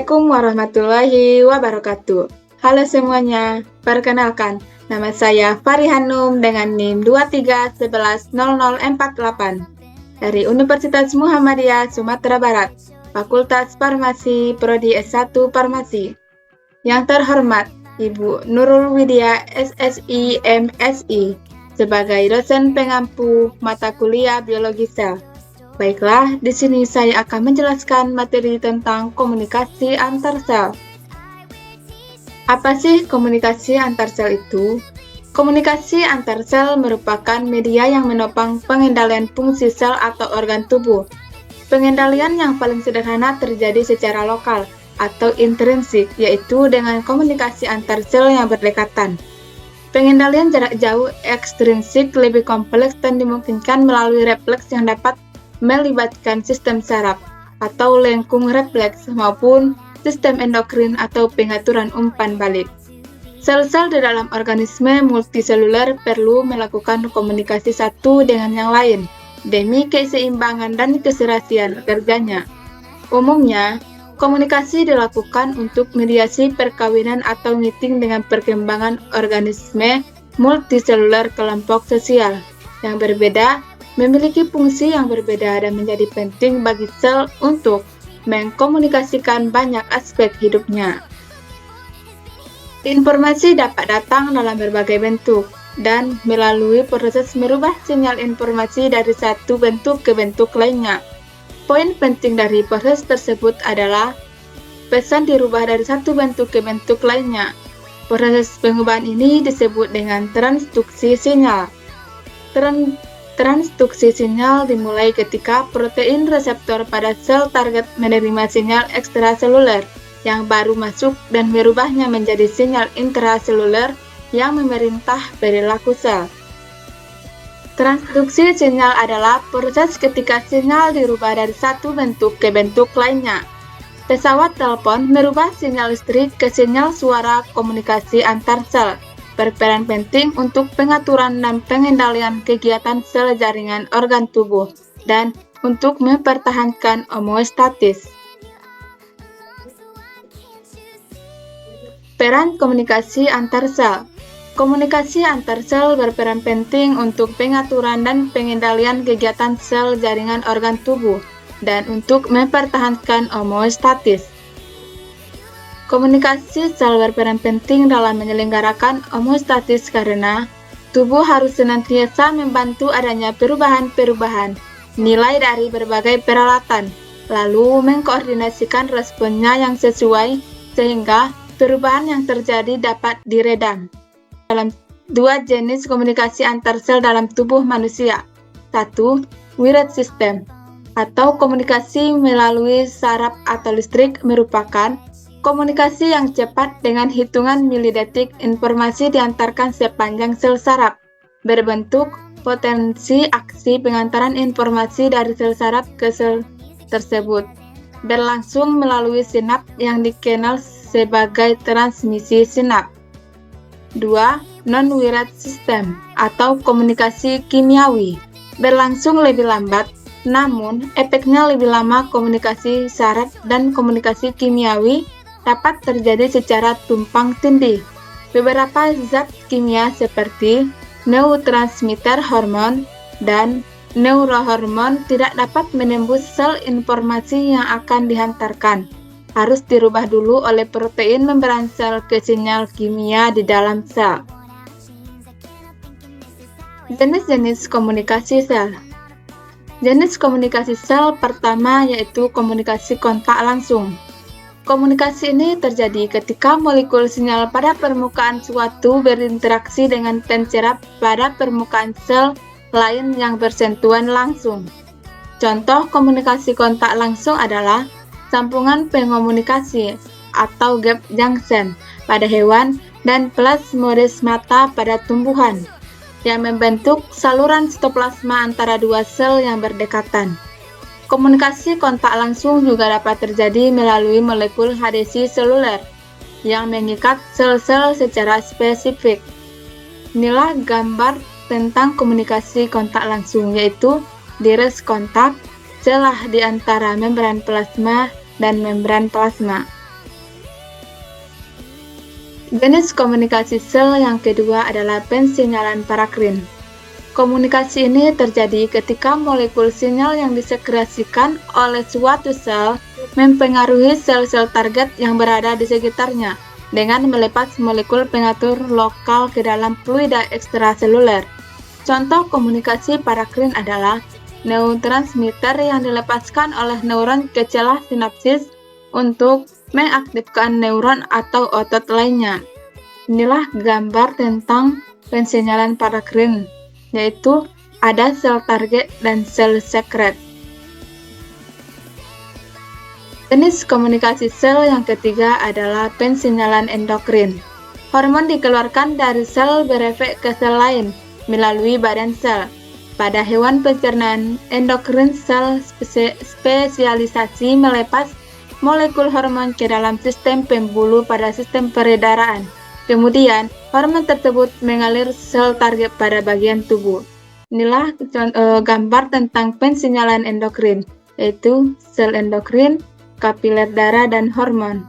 Assalamualaikum warahmatullahi wabarakatuh. Halo semuanya, perkenalkan, nama saya Fari Hanum dengan NIM 23110048 dari Universitas Muhammadiyah Sumatera Barat, Fakultas Farmasi, Prodi S1 Farmasi. Yang terhormat, Ibu Nurul Widya SSI MSI, sebagai dosen pengampu mata kuliah biologi sel. Baiklah, di sini saya akan menjelaskan materi tentang komunikasi antar sel. Apa sih komunikasi antar sel itu? Komunikasi antar sel merupakan media yang menopang pengendalian fungsi sel atau organ tubuh. Pengendalian yang paling sederhana terjadi secara lokal atau intrinsik, yaitu dengan komunikasi antar sel yang berdekatan. Pengendalian jarak jauh ekstrinsik lebih kompleks dan dimungkinkan melalui refleks yang dapat melibatkan sistem saraf atau lengkung refleks maupun sistem endokrin atau pengaturan umpan balik. Sel-sel di dalam organisme multiseluler perlu melakukan komunikasi satu dengan yang lain demi keseimbangan dan keserasian kerjanya. Umumnya, komunikasi dilakukan untuk mediasi perkawinan atau meeting dengan perkembangan organisme multiseluler kelompok sosial yang berbeda, memiliki fungsi yang berbeda dan menjadi penting bagi sel untuk mengkomunikasikan banyak aspek hidupnya. Informasi dapat datang dalam berbagai bentuk dan melalui proses merubah sinyal informasi dari satu bentuk ke bentuk lainnya. Poin penting dari proses tersebut adalah pesan dirubah dari satu bentuk ke bentuk lainnya. Proses pengubahan ini disebut dengan transduksi sinyal. Transduksi sinyal dimulai ketika protein reseptor pada sel target menerima sinyal ekstraseluler yang baru masuk dan merubahnya menjadi sinyal intraseluler yang memerintah perilaku sel. Transduksi sinyal adalah proses ketika sinyal dirubah dari satu bentuk ke bentuk lainnya. Pesawat telepon merubah sinyal listrik ke sinyal suara komunikasi antar sel, berperan penting untuk pengaturan dan pengendalian kegiatan sel jaringan organ tubuh dan untuk mempertahankan homeostatis. Peran komunikasi antar sel. Komunikasi antar sel berperan penting untuk pengaturan dan pengendalian kegiatan sel jaringan organ tubuh dan untuk mempertahankan homeostatis. Komunikasi sel berperan penting dalam menyelenggarakan homeostatis karena tubuh harus senantiasa membantu adanya perubahan-perubahan nilai dari berbagai peralatan, lalu mengkoordinasikan responnya yang sesuai sehingga perubahan yang terjadi dapat diredam. Dalam dua jenis komunikasi antar sel dalam tubuh manusia. 1. Wired system atau komunikasi melalui saraf atau listrik merupakan komunikasi yang cepat dengan hitungan milidetik. Informasi diantarkan sepanjang sel saraf, berbentuk potensi aksi pengantaran informasi dari sel saraf ke sel tersebut, berlangsung melalui sinap yang dikenal sebagai transmisi sinap. 2. Non-wired system atau komunikasi kimiawi, berlangsung lebih lambat, namun efeknya lebih lama. Komunikasi saraf dan komunikasi kimiawi dapat terjadi secara tumpang tindih. Beberapa zat kimia seperti neurotransmitter hormon dan neurohormon tidak dapat menembus sel. Informasi yang akan dihantarkan harus dirubah dulu oleh protein membran sel ke sinyal kimia di dalam sel. Jenis-jenis komunikasi sel. Jenis komunikasi sel pertama yaitu komunikasi kontak langsung. Komunikasi ini terjadi ketika molekul sinyal pada permukaan suatu berinteraksi dengan tenserap pada permukaan sel lain yang bersentuhan langsung. Contoh komunikasi kontak langsung adalah sambungan pengomunikasi atau gap junction pada hewan dan plasmodesmata pada tumbuhan yang membentuk saluran sitoplasma antara dua sel yang berdekatan. Komunikasi kontak langsung juga dapat terjadi melalui molekul adhesi seluler yang mengikat sel-sel secara spesifik. Inilah gambar tentang komunikasi kontak langsung, yaitu direct kontak, celah di antara membran plasma dan membran plasma. Jenis komunikasi sel yang kedua adalah pensinyalan parakrin. Komunikasi ini terjadi ketika molekul sinyal yang disekresikan oleh suatu sel mempengaruhi sel-sel target yang berada di sekitarnya dengan melepas molekul pengatur lokal ke dalam fluida ekstraseluler. Contoh komunikasi parakrin adalah neurotransmitter yang dilepaskan oleh neuron ke celah sinapsis untuk mengaktifkan neuron atau otot lainnya. Inilah gambar tentang pensinyalan parakrin, yaitu ada sel target dan sel sekret. Jenis komunikasi sel yang ketiga adalah pensinyalan endokrin. Hormon dikeluarkan dari sel berefek ke sel lain melalui badan sel. Pada hewan pencernaan, endokrin sel spesialisasi melepas molekul hormon ke dalam sistem pembuluh pada sistem peredaran. Kemudian, hormon tersebut mengalir sel target pada bagian tubuh. Inilah gambar tentang pensinyalan endokrin, yaitu sel endokrin, kapiler darah, dan hormon.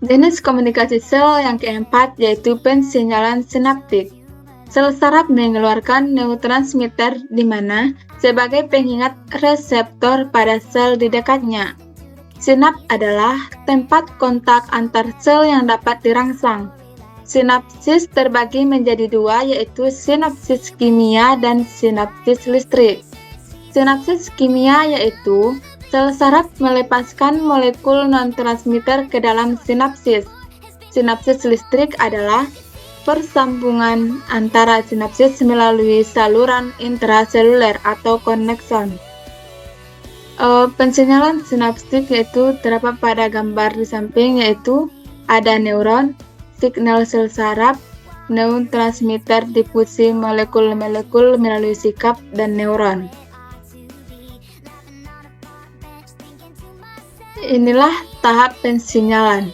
Jenis komunikasi sel yang keempat yaitu pensinyalan sinaptik. Sel saraf mengeluarkan neurotransmitter di mana sebagai pengingat reseptor pada sel di dekatnya. Sinap adalah tempat kontak antar sel yang dapat dirangsang. Sinapsis terbagi menjadi dua, yaitu sinapsis kimia dan sinapsis listrik. Sinapsis kimia yaitu sel saraf melepaskan molekul non-transmitter ke dalam sinapsis. Sinapsis listrik adalah persambungan antara sinapsis melalui saluran intraseluler atau konekson. Pensinyalan sinaptik yaitu terdapat pada gambar di samping, yaitu ada neuron, signal sel saraf, neurotransmitter difusi molekul-molekul melalui sikap, dan neuron. Inilah tahap pensinyalan,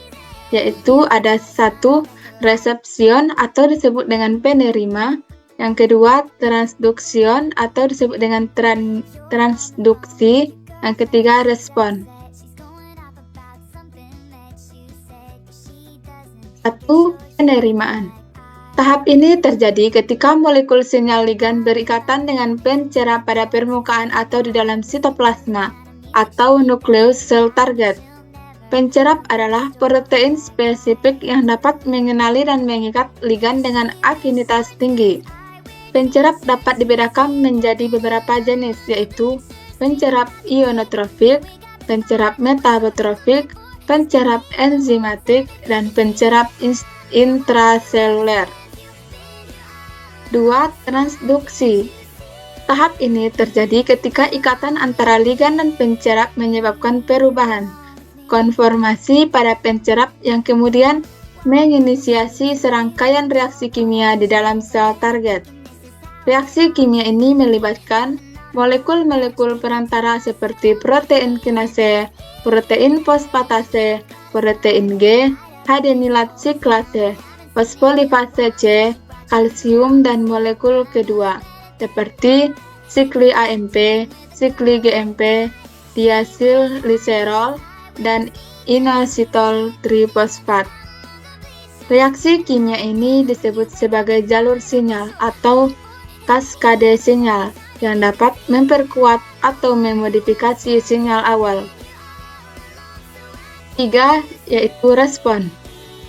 yaitu ada satu, resepsion atau disebut dengan penerima, yang kedua transduksion atau disebut dengan transduksi, yang ketiga respon. 1. Penerimaan. Tahap ini terjadi ketika molekul sinyal ligan berikatan dengan pencerap pada permukaan atau di dalam sitoplasma atau nukleus sel target. Pencerap adalah protein spesifik yang dapat mengenali dan mengikat ligan dengan afinitas tinggi. Pencerap dapat dibedakan menjadi beberapa jenis, yaitu pencerap ionotrofik, pencerap metabotrofik, pencerap enzimatik, dan pencerap intraseluler. 2. Transduksi. Tahap ini terjadi ketika ikatan antara ligan dan pencerap menyebabkan perubahan konformasi pada pencerap yang kemudian menginisiasi serangkaian reaksi kimia di dalam sel target. Reaksi kimia ini melibatkan molekul-molekul perantara seperti protein kinase, protein fosfatase, protein G, adenilat siklase, fosfolipase C, kalsium, dan molekul kedua seperti sikli AMP, sikli GMP, diasil gliserol, dan inositol trifosfat. Reaksi kimia ini disebut sebagai jalur sinyal atau kaskade sinyal yang dapat memperkuat atau memodifikasi sinyal awal. 3. Yaitu respon.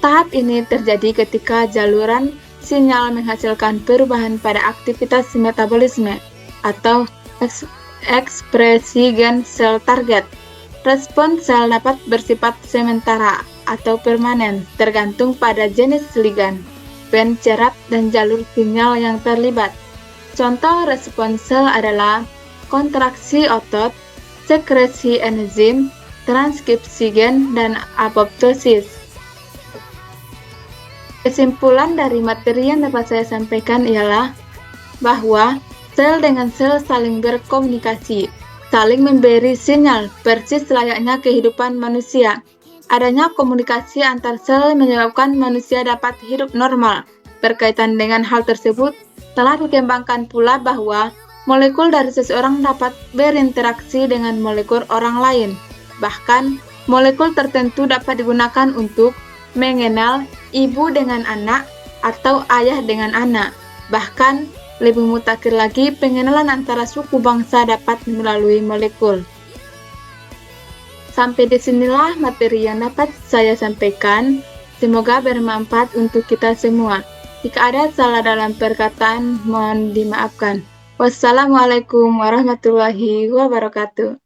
Tahap ini terjadi ketika jaluran sinyal menghasilkan perubahan pada aktivitas metabolisme atau ekspresi gen sel target. Respon sel dapat bersifat sementara atau permanen, tergantung pada jenis ligan, pencerap, dan jalur sinyal yang terlibat. Contoh respon sel adalah kontraksi otot, sekresi enzim, transkripsi gen, dan apoptosis. Kesimpulan dari materi yang dapat saya sampaikan ialah bahwa sel dengan sel saling berkomunikasi, saling memberi sinyal persis layaknya kehidupan manusia. Adanya komunikasi antar sel menyebabkan manusia dapat hidup normal. Berkaitan dengan hal tersebut, telah dikembangkan pula bahwa molekul dari seseorang dapat berinteraksi dengan molekul orang lain. Bahkan, Molekul tertentu dapat digunakan untuk mengenal ibu dengan anak atau ayah dengan anak. Bahkan, lebih mutakhir lagi, pengenalan antara suku bangsa dapat melalui molekul. Sampai disinilah materi yang dapat saya sampaikan. Semoga bermanfaat untuk kita semua. Jika ada salah dalam perkataan, mohon dimaafkan. Wassalamualaikum warahmatullahi wabarakatuh.